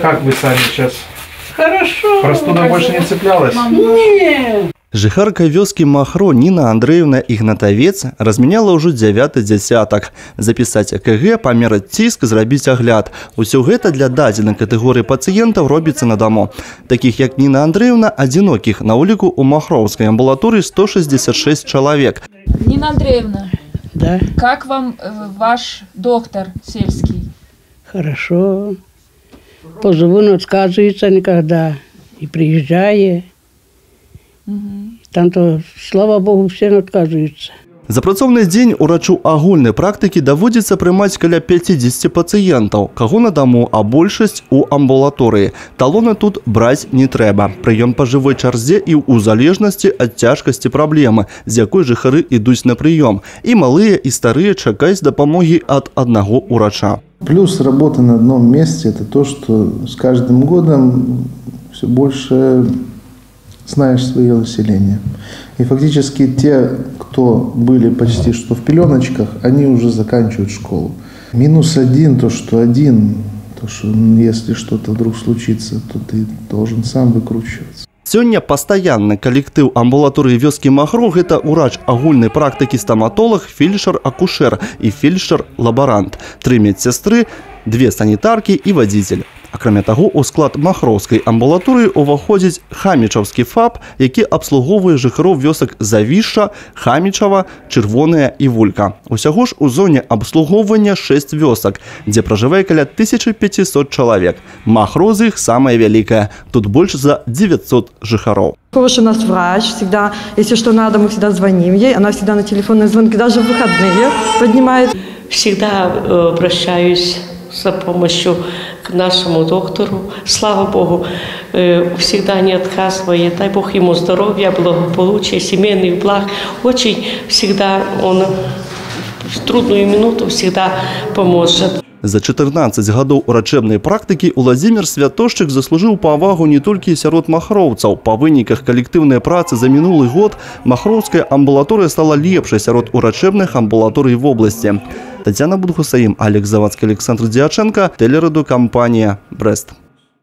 Как вы сами сейчас? Хорошо. Простуда больше не цеплялась? Нет. Жыхарка вёскі Махро Ніна Андреевна Ігнатавец размяняла ўжо 9-й дзясятак. Запісаць ЭКГ, памераць ціск, зрабіць агляд. Усё гэта для дадзенай катэгорыі пацыентаў робіцца на даму. Такіх як Ніна Андреевна, адзінокіх на ўліку ў махроўскай амбулаторыі 166 чалавек. Нина Андреевна, Да, как вам ваш доктор сельский? хорошо. Позову, но отказывается никогда. И приезжает. Там-то, слава Богу, все отказываются. За працоўны дзень урачу агульнай практыкі даводзіцца прымаць каля 50 пацыентаў, каго на даму, а большасць у амбулаторыі. Талоны тут браць не трэба. Прыём па жывой чарзе і ў залежнасці ад цяжкасці праблемы, з якой жыхары ідуць на прыём. І малыя, і старыя чакаюць дапамогі ад аднаго урача. Плюс работы на одном месте – это то, что с каждым годом все больше знаешь свое население. И фактически те, кто были почти что в пеленочках, они уже заканчивают школу. Минус один, то, что если что-то вдруг случится, то ты должен сам выкручиваться. Сёння пастаянны калектыў амбулаторыі вёскі Махро – гэта урач агульнай практыкі стаматолог, фельчар-акушэр і фельчар-лабарант, 3 медсястры, 2 санітаркі і вадзіцель. Акрамя таго, у склад махроўскай амбулаторыі ўваходзіць Хамічаўскі ФАП, які абслугоўвае жыхароў вёсак Завішча, Хамічава, Чырвоная і Вулька. Усяго ж у зоне абслугоўвання 6 вёсак, дзе пражывае каля 1500 чалавек. Махро з іх самая вялікая. Тут больш за 900 жыхароў. Хороший у нас врач, всегда, если что надо, мы всегда звоним ей, она всегда на телефонные звонки, даже в выходные поднимает. Всегда обращаюсь за помощью к нашему доктору. Слава Богу, всегда не отказывает. Дай Бог ему здоровья, благополучия, семейных благ. Очень всегда он в трудную минуту всегда поможет. За 14 гадоў урачэбнай практыкі Уладзімір Святошчык заслужыў павагу не толькі сярод махроўцаў. Па выніках калектыўнай працы за мінулы год махроўская амбулаторыя стала лепшай сярод урачэбных амбулаторый в обласці. Тетяна Будхусаим, Олег Завадский, Александр Дьяченко, телерадиокомпания «Брест».